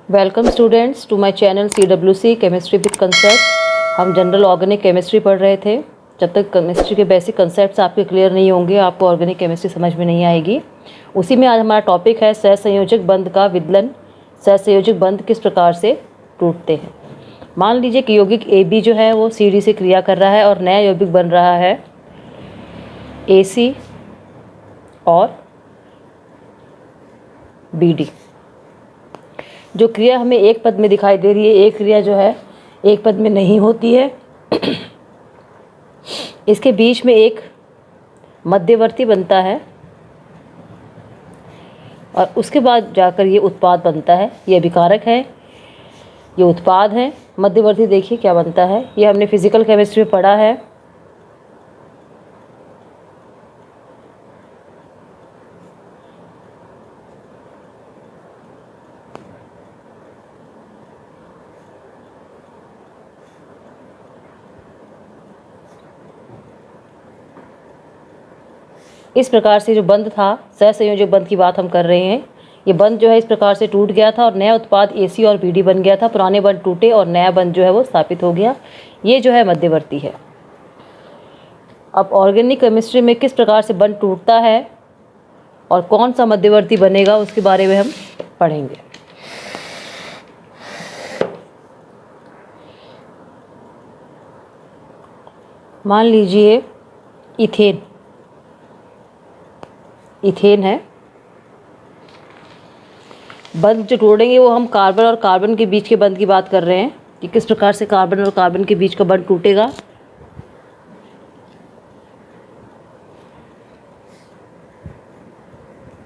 Welcome students to my channel CWC chemistry with concept. हम general organic chemistry पढ़ रहे थे। जब तक केमिस्ट्री के बेसिक कंसेप्ट्स आपके क्लियर नहीं होंगे आपको ऑर्गेनिक केमिस्ट्री समझ में नहीं आएगी। उसी में आज हमारा टॉपिक है सहसंयोजक बंध का विदलन। सहसंयोजक बंध किस प्रकार से टूटते हैं। मान लीजिए कि यौगिक AB जो है वो CD से क्रिया कर रहा है और नया यौगिक बन रहा है AC और BD। जो क्रिया हमें एक पद में दिखाई दे रही है, एक क्रिया जो है एक पद में नहीं होती है। इसके बीच में एक मध्यवर्ती बनता है और उसके बाद जाकर ये उत्पाद बनता है। ये अभिकारक है, ये उत्पाद है। मध्यवर्ती देखिए क्या बनता है, ये हमने फिजिकल केमिस्ट्री में पढ़ा है। इस प्रकार से जो बंध था, सहसंयोजक बंध की बात हम कर रहे हैं। ये बंध जो है इस प्रकार से टूट गया था और नया उत्पाद AC और BD बन गया था। पुराने बंध टूटे और नया बंध जो है वो स्थापित हो गया। ये जो है मध्यवर्ती है। अब ऑर्गेनिक केमिस्ट्री में किस प्रकार से बंध टूटता है और कौन सा मध्यवर्ती बनेगा उसके बारे में हम पढ़ेंगे। मान लीजिए इथेन है। बंध जो तोड़ेंगे वो हम कार्बन और कार्बन के बीच के बंध की बात कर रहे हैं कि किस प्रकार से कार्बन और कार्बन के बीच का बंध टूटेगा।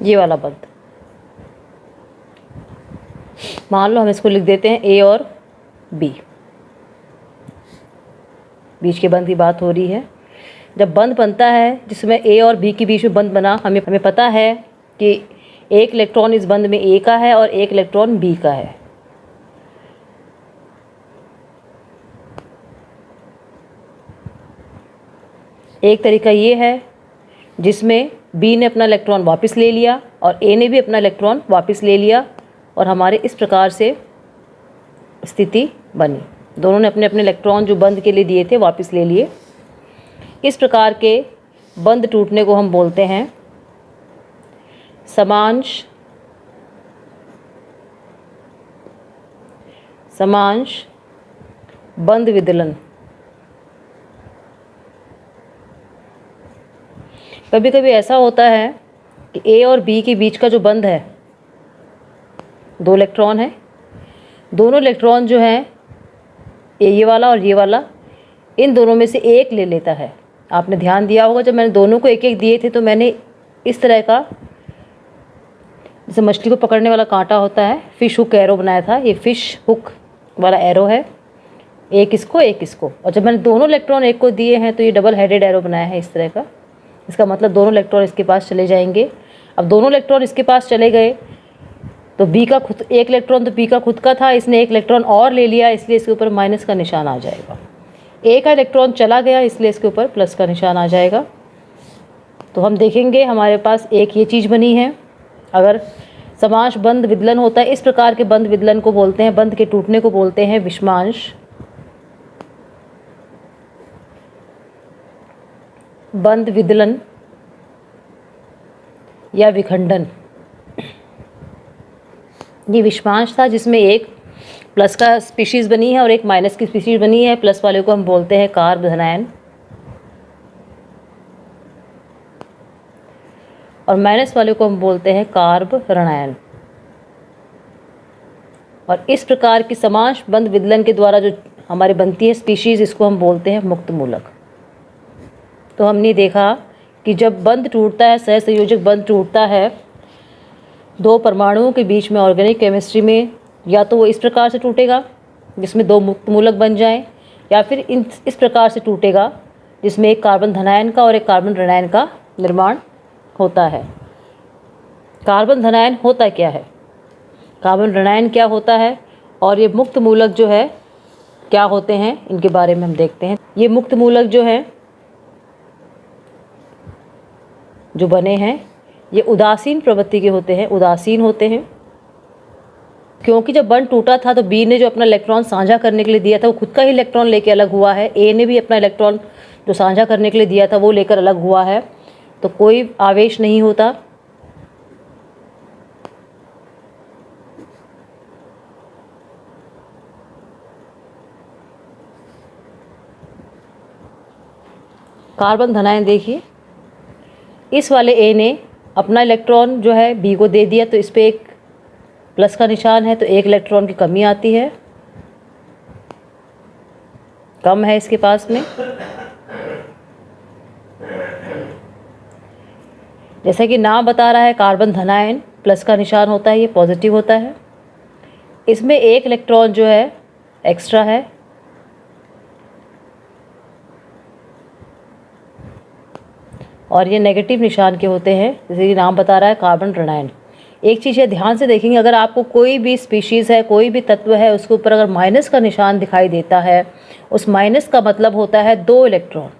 ये वाला बंध मान लो हम इसको लिख देते हैं A और B। बीच के बंध की बात हो रही है। जब बंध बनता है जिसमें A और B के बीच में बंध बना, हमें पता है कि एक इलेक्ट्रॉन इस बंध में A का है और एक इलेक्ट्रॉन B का है। एक तरीका ये है जिसमें B ने अपना इलेक्ट्रॉन वापस ले लिया और A ने भी अपना इलेक्ट्रॉन वापस ले लिया और हमारे इस प्रकार से स्थिति बनी। दोनों ने अपने अपने इलेक्ट्रॉन जो बंध के लिए दिए थे वापस ले लिए। इस प्रकार के बंध टूटने को हम बोलते हैं समांश बंध विदलन। कभी कभी ऐसा होता है कि A और B के बीच का जो बंध है, दो इलेक्ट्रॉन है, दोनों इलेक्ट्रॉन जो हैं ये वाला और ये वाला, इन दोनों में से एक ले लेता है। आपने ध्यान दिया होगा जब मैंने दोनों को एक एक दिए थे तो मैंने इस तरह का, जैसे मछली को पकड़ने वाला कांटा होता है, फिश हुक एरो बनाया था। ये फिश हुक वाला एरो है, एक इसको एक इसको। और जब मैंने दोनों इलेक्ट्रॉन एक को दिए हैं तो ये डबल हेडेड एरो बनाया है इस तरह का। इसका मतलब दोनों इलेक्ट्रॉन इसके पास चले जाएंगे। अब दोनों इलेक्ट्रॉन इसके पास चले गए तो B का खुद एक इलेक्ट्रॉन तो B का खुद का था, इसने एक इलेक्ट्रॉन और ले लिया, इसलिए इसके ऊपर माइनस का निशान आ जाएगा। A का इलेक्ट्रॉन चला गया इसलिए इसके ऊपर प्लस का निशान आ जाएगा। तो हम देखेंगे हमारे पास एक ये चीज़ बनी है। अगर समांश बंध विदलन होता है, इस प्रकार के बंध विदलन को बोलते हैं, बंध के टूटने को बोलते हैं विषमांश बंध विदलन या विखंडन। ये विषमांश था जिसमें एक प्लस का स्पीशीज़ बनी है और एक माइनस की स्पीशीज़ बनी है। प्लस वाले को हम बोलते हैं कार्ब धनायन और माइनस वाले को हम बोलते हैं कार्ब ऋणायन। और इस प्रकार की समांश बंध विदलन के द्वारा जो हमारे बनती है स्पीशीज़, इसको हम बोलते हैं मुक्त मूलक। तो हमने देखा कि जब बंध टूटता है, सहसंयोजक बंध टूटता है दो परमाणुओं के बीच में ऑर्गेनिक केमिस्ट्री में, या तो वो इस प्रकार से टूटेगा जिसमें दो मुक्त मूलक बन जाएं, या फिर इस प्रकार से टूटेगा जिसमें एक कार्बन धनायन का और एक कार्बन ऋणायन का निर्माण होता है। कार्बन धनायन होता क्या है, कार्बन ऋणायन क्या होता है और ये मुक्त मूलक जो है क्या होते हैं, इनके बारे में हम देखते हैं। ये मुक्त मूलक जो है जो बने हैं ये उदासीन प्रवृत्ति के होते हैं, उदासीन होते हैं। क्योंकि जब बंध टूटा था तो बी ने जो अपना इलेक्ट्रॉन साझा करने के लिए दिया था वो खुद का ही इलेक्ट्रॉन लेके अलग हुआ है, ए ने भी अपना इलेक्ट्रॉन जो साझा करने के लिए दिया था वो लेकर अलग हुआ है, तो कोई आवेश नहीं होता। कार्बन धनायन देखिए, इस वाले ए ने अपना इलेक्ट्रॉन जो है बी को दे दिया, तो इस पे एक प्लस का निशान है, तो एक इलेक्ट्रॉन की कमी आती है, कम है इसके पास में। जैसे कि नाम बता रहा है कार्बन धनायन, प्लस का निशान होता है, ये पॉजिटिव होता है। इसमें एक इलेक्ट्रॉन जो है एक्स्ट्रा है, और ये नेगेटिव निशान के होते हैं, जैसे कि नाम बता रहा है कार्बन ऋणायन। एक चीज़ ये ध्यान से देखेंगे, अगर आपको कोई भी स्पीशीज़ है, कोई भी तत्व है, उसके ऊपर अगर माइनस का निशान दिखाई देता है, उस माइनस का मतलब होता है 2 इलेक्ट्रॉन।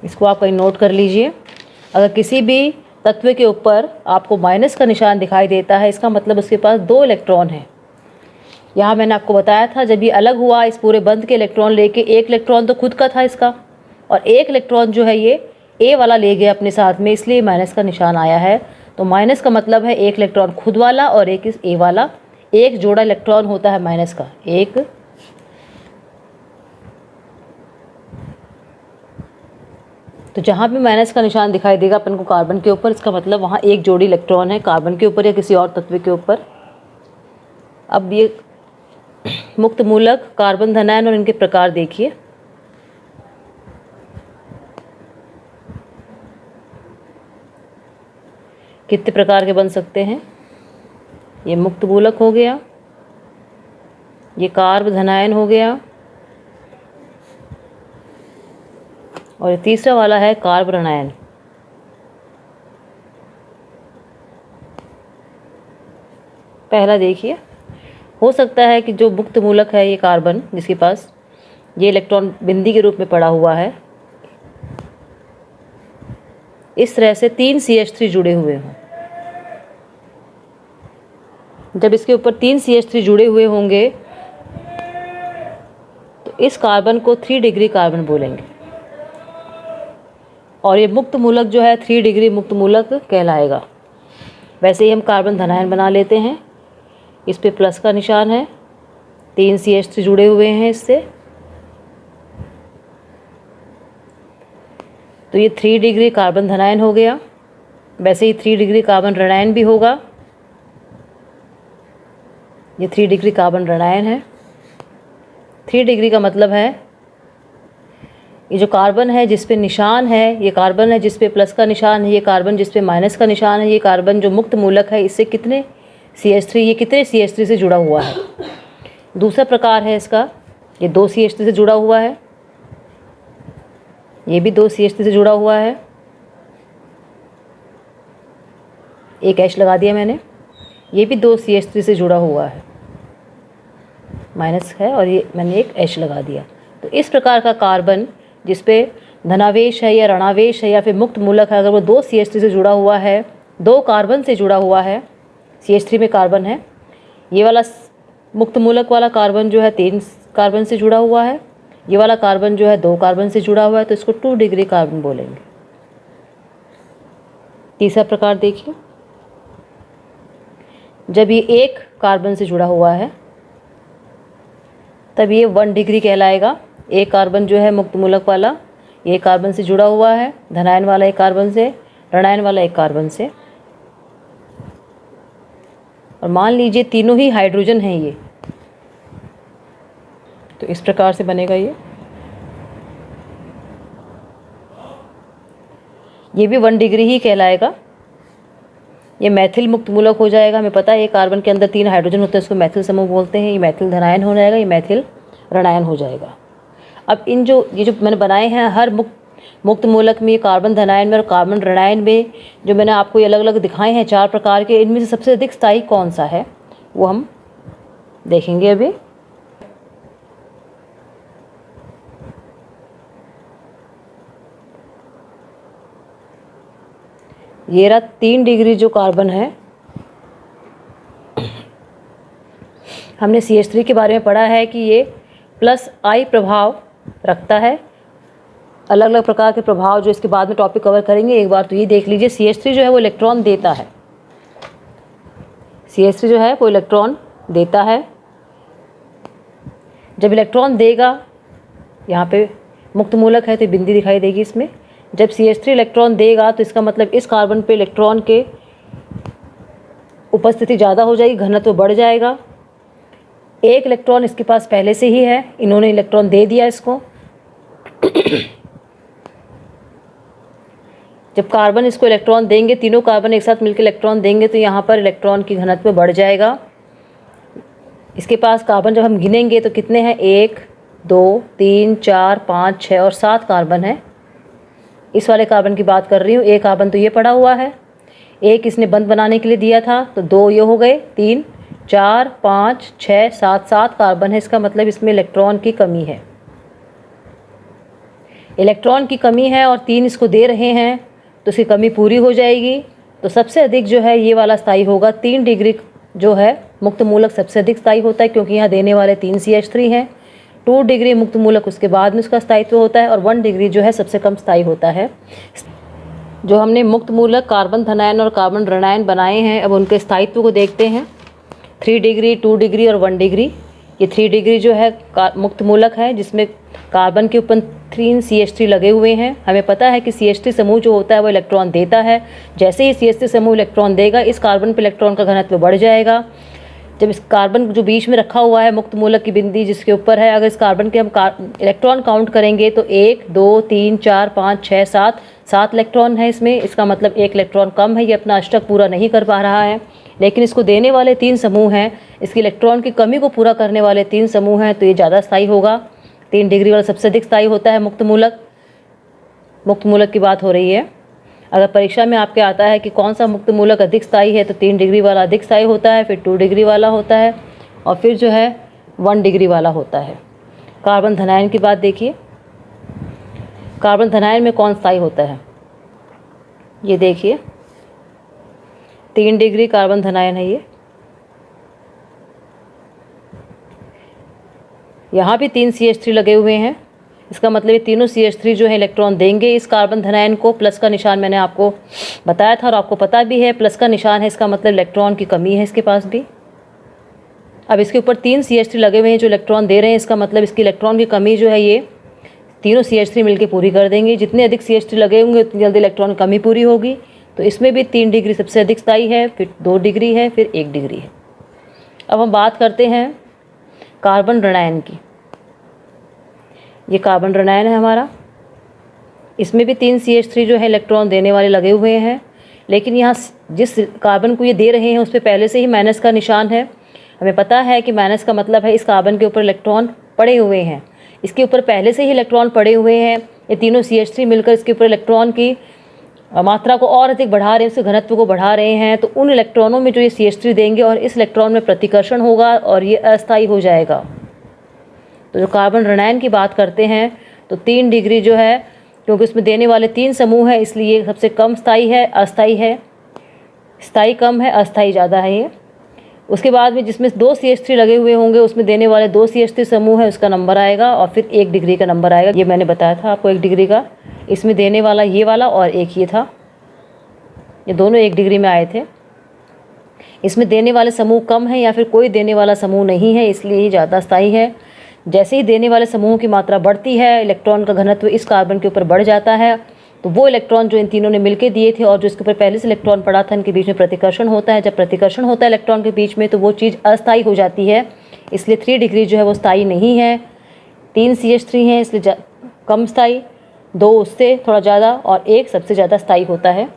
इसको आप कहीं नोट कर लीजिए। अगर किसी भी तत्व के ऊपर आपको माइनस का निशान दिखाई देता है, इसका मतलब उसके पास 2 इलेक्ट्रॉन है। यहाँ मैंने आपको बताया था, जब ये अलग हुआ इस पूरे बंध के इलेक्ट्रॉन लेके, एक इलेक्ट्रॉन तो खुद का था इसका, और एक इलेक्ट्रॉन जो है ये ए वाला ले गया अपने साथ में, इसलिए माइनस का निशान आया है। तो माइनस का मतलब है एक इलेक्ट्रॉन खुद वाला और एक इस ए वाला, एक जोड़ा इलेक्ट्रॉन होता है माइनस का, एक। तो जहाँ भी माइनस का निशान दिखाई देगा अपन को कार्बन के ऊपर, इसका मतलब वहाँ एक जोड़ी इलेक्ट्रॉन है कार्बन के ऊपर या किसी और तत्व के ऊपर। अब ये मुक्त मूलक, कार्बन धनायन और इनके प्रकार देखिए। कितने प्रकार के बन सकते हैं। ये मुक्त मूलक हो गया, ये कार्ब धनायन हो गया, और ये तीसरा वाला है कार्ब ऋणायन। पहला देखिए, हो सकता है कि जो मुक्त मूलक है ये कार्बन, जिसके पास ये इलेक्ट्रॉन बिंदी के रूप में पड़ा हुआ है, इस तरह से 3 CH3 जुड़े हुए हों। जब इसके ऊपर 3 CH3 जुड़े हुए होंगे तो इस कार्बन को 3 डिग्री कार्बन बोलेंगे, और ये मुक्त मूलक जो है 3 डिग्री मुक्त मूलक कहलाएगा। वैसे ही हम कार्बन धनायन बना लेते हैं। इस पे प्लस का निशान है, 3 CH3 जुड़े हुए हैं इससे, तो ये 3 डिग्री कार्बन धनायन हो गया। वैसे ही 3 डिग्री कार्बन ऋणायन भी होगा, ये 3 डिग्री कार्बन ऋणायन है। 3 डिग्री का मतलब है ये जो कार्बन है जिस पे निशान है, ये कार्बन है जिस पे प्लस का निशान है, ये कार्बन जिस पे माइनस का निशान है, ये कार्बन जो मुक्त मूलक है, इससे कितने CH3, ये कितने CH3 से जुड़ा हुआ है। दूसरा प्रकार है इसका, ये 2 CH3 से जुड़ा हुआ है, ये भी 2 CH3 से जुड़ा हुआ है, एक H लगा दिया मैंने, ये भी 2 CH3 से जुड़ा हुआ है, माइनस है, और ये मैंने एक H लगा दिया। तो इस प्रकार का कार्बन जिस पे धनावेश है या ऋणावेश है या फिर मुक्त मूलक है, अगर वो 2 CH3 से जुड़ा हुआ है, 2 कार्बन से जुड़ा हुआ है, CH3 में कार्बन है, ये वाला मुक्त मूलक वाला कार्बन जो है 3 कार्बन से जुड़ा हुआ है, ये वाला कार्बन जो है 2 कार्बन से जुड़ा हुआ है, तो इसको 2 डिग्री कार्बन बोलेंगे। तीसरा प्रकार देखिए, जब ये 1 कार्बन से जुड़ा हुआ है तब ये 1 डिग्री कहलाएगा। एक कार्बन जो है मुक्त मूलक वाला, ये कार्बन से जुड़ा हुआ है, धनायन वाला एक कार्बन से, ऋणायन वाला एक कार्बन से, और मान लीजिए तीनों ही हाइड्रोजन हैं ये, तो इस प्रकार से बनेगा ये भी 1 डिग्री ही कहलाएगा। ये मैथिल मुक्त मूलक हो जाएगा। हमें पता है ये कार्बन के अंदर 3 हाइड्रोजन होते हैं, इसको मैथिल समूह बोलते हैं। ये मैथिल धनायन हो जाएगा, ये मैथिल ऋणायन हो जाएगा। अब ये जो मैंने बनाए हैं, हर मुक्त मूलक में, कार्बन धनायन में और कार्बन ऋणायन में, जो मैंने आपको ये अलग अलग दिखाए हैं 4 प्रकार के, इनमें से सबसे अधिक स्थायी कौन सा है वो हम देखेंगे अभी। ये रहा 3 डिग्री जो कार्बन है, हमने CH3 के बारे में पढ़ा है कि ये प्लस I प्रभाव रखता है। अलग अलग प्रकार के प्रभाव जो इसके बाद में टॉपिक कवर करेंगे, एक बार तो ये देख लीजिए। CH3 जो है वो इलेक्ट्रॉन देता है, CH3 जो है वो इलेक्ट्रॉन देता है। जब इलेक्ट्रॉन देगा, यहाँ पे मुक्त मूलक है तो बिंदी दिखाई देगी इसमें। जब CH3 इलेक्ट्रॉन देगा तो इसका मतलब इस कार्बन पे इलेक्ट्रॉन के उपस्थिति ज़्यादा हो जाएगी, घनत्व बढ़ जाएगा। एक इलेक्ट्रॉन इसके पास पहले से ही है, इन्होंने इलेक्ट्रॉन दे दिया इसको। जब कार्बन इसको इलेक्ट्रॉन देंगे, तीनों कार्बन एक साथ मिलकर इलेक्ट्रॉन देंगे तो यहाँ पर इलेक्ट्रॉन की घनत्व बढ़ जाएगा। इसके पास कार्बन जब हम गिनेंगे तो कितने हैं, 1 2 3 4 5 6 और 7 कार्बन है। इस वाले कार्बन की बात कर रही हूँ। एक कार्बन तो ये पड़ा हुआ है, एक इसने बंद बनाने के लिए दिया था, तो 2 ये हो गए, 3 4 5 6 7 7 कार्बन है। इसका मतलब इसमें इलेक्ट्रॉन की कमी है, इलेक्ट्रॉन की कमी है और 3 इसको दे रहे हैं तो इसकी कमी पूरी हो जाएगी। तो सबसे अधिक जो है ये वाला स्थायी होगा। 3 डिग्री जो है मुक्त मूलक सबसे अधिक स्थायी होता है, क्योंकि यहाँ देने वाले 3 CH3 हैं। 2 डिग्री मुक्त मूलक उसके बाद में उसका स्थायित्व होता है और 1 डिग्री जो है सबसे कम स्थायी होता है। जो हमने मुक्त मूलक कार्बन धनायन और कार्बन ऋणायन बनाए हैं, अब उनके स्थायित्व को देखते हैं। 3 डिग्री, 2 डिग्री और 1 डिग्री। ये 3 डिग्री जो है मुक्त मूलक है, जिसमें कार्बन के ऊपर 3 CH3 लगे हुए हैं। हमें पता है कि CH3 समूह जो होता है वो इलेक्ट्रॉन देता है। जैसे ही CH3 समूह इलेक्ट्रॉन देगा, इस कार्बन पर इलेक्ट्रॉन का घनत्व बढ़ जाएगा। जब इस कार्बन जो बीच में रखा हुआ है मुक्त मूलक की बिंदी जिसके ऊपर है, अगर इस कार्बन के हम इलेक्ट्रॉन काउंट करेंगे तो 1 2 3 4 5 6 7 इलेक्ट्रॉन है इसमें। इसका मतलब 1 इलेक्ट्रॉन कम है, ये अपना अष्टक पूरा नहीं कर पा रहा है। लेकिन इसको देने वाले 3 समूह हैं, इसकी इलेक्ट्रॉन की कमी को पूरा करने वाले 3 समूह हैं, तो ये ज़्यादा स्थायी होगा। 3 डिग्री वाला सबसे अधिक स्थायी होता है मुक्त मूलक। मुक्त मूलक की बात हो रही है। अगर परीक्षा में आपके आता है कि कौन सा मुक्त मूलक अधिक स्थायी है, तो 3 डिग्री वाला अधिक स्थायी होता है, फिर 2 डिग्री वाला होता है और फिर जो है 1 डिग्री वाला होता है। कार्बन धनायन की बात देखिए, कार्बन धनायन में कौन स्थायी होता है, ये देखिए 3 डिग्री कार्बन धनायन है। ये यहाँ भी 3 CH3 लगे हुए हैं। इसका मतलब ये तीनों CH3 जो है इलेक्ट्रॉन देंगे इस कार्बन धनायन को। प्लस का निशान मैंने आपको बताया था और आपको पता भी है, प्लस का निशान है, इसका मतलब इलेक्ट्रॉन की कमी है इसके पास भी। अब इसके ऊपर 3 CH3 लगे हुए हैं जो इलेक्ट्रॉन दे रहे हैं, इसका मतलब इसकी इलेक्ट्रॉन की कमी जो है ये तीनों CH3 मिलकर पूरी कर देंगे। जितने अधिक CH3 लगे होंगे उतनी जल्दी इलेक्ट्रॉन कमी पूरी होगी। तो इसमें भी 3 डिग्री सबसे अधिक स्थायी है, फिर 2 डिग्री है, फिर 1 डिग्री है। अब हम बात करते हैं कार्बन ऋणायन की। ये कार्बन ऋणायन है हमारा, इसमें भी 3 CH3 जो है इलेक्ट्रॉन देने वाले लगे हुए हैं। लेकिन यहाँ जिस कार्बन को ये दे रहे हैं उस पर पहले से ही माइनस का निशान है। हमें पता है कि माइनस का मतलब है इस कार्बन के ऊपर इलेक्ट्रॉन पड़े हुए हैं, इसके ऊपर पहले से ही इलेक्ट्रॉन पड़े हुए हैं। ये तीनों CH3 मिलकर इसके ऊपर इलेक्ट्रॉन की मात्रा को और अधिक बढ़ा रहे हैं, उसके घनत्व को बढ़ा रहे हैं। तो उन इलेक्ट्रॉनों में जो ये CH3 देंगे और इस इलेक्ट्रॉन में प्रतिकर्षण होगा और ये अस्थायी हो जाएगा। तो जो कार्बन ऋणायन की बात करते हैं तो 3 डिग्री जो है, क्योंकि उसमें देने वाले 3 समूह हैं इसलिए सबसे कम स्थायी है, अस्थायी है। स्थायी कम है, अस्थायी ज़्यादा है ये। उसके बाद में जिसमें 2 CH3 लगे हुए होंगे उसमें देने वाले 2 CH3 समूह है, उसका नंबर आएगा और फिर 1 डिग्री का नंबर आएगा। ये मैंने बताया था आपको 1 डिग्री का। इसमें देने वाला ये वाला और एक ये था, ये दोनों 1 डिग्री में आए थे। इसमें देने वाले समूह कम है या फिर कोई देने वाला समूह नहीं है, इसलिए ये ज़्यादा स्थायी है। जैसे ही देने वाले समूहों की मात्रा बढ़ती है, इलेक्ट्रॉन का घनत्व इस कार्बन के ऊपर बढ़ जाता है। तो वो इलेक्ट्रॉन जो इन तीनों ने मिलकर दिए थे और जो इसके ऊपर पहले से इलेक्ट्रॉन पड़ा था, इनके बीच में प्रतिकर्षण होता है। जब प्रतिकर्षण होता है इलेक्ट्रॉन के बीच में तो वो चीज़ अस्थायी हो जाती है, इसलिए 3 डिग्री जो है वो स्थायी नहीं है। 3 CH3 हैं इसलिए कम स्थायी, 2 उससे थोड़ा ज़्यादा और 1 सबसे ज़्यादा स्थायी होता है।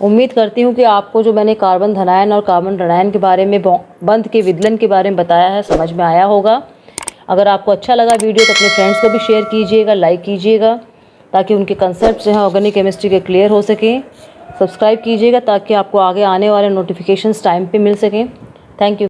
उम्मीद करती हूँ कि आपको जो मैंने कार्बन धनायन और कार्बन ऋणायन के बारे में, बंध के विदलन के बारे में बताया है, समझ में आया होगा। अगर आपको अच्छा लगा वीडियो तो अपने फ्रेंड्स को भी शेयर कीजिएगा, लाइक कीजिएगा, ताकि उनके कंसेप्ट जो हैं ऑर्गेनिक केमिस्ट्री के क्लियर हो सकें। सब्सक्राइब कीजिएगा ताकि आपको आगे आने वाले नोटिफिकेशंस टाइम पे मिल सकें। Thank you.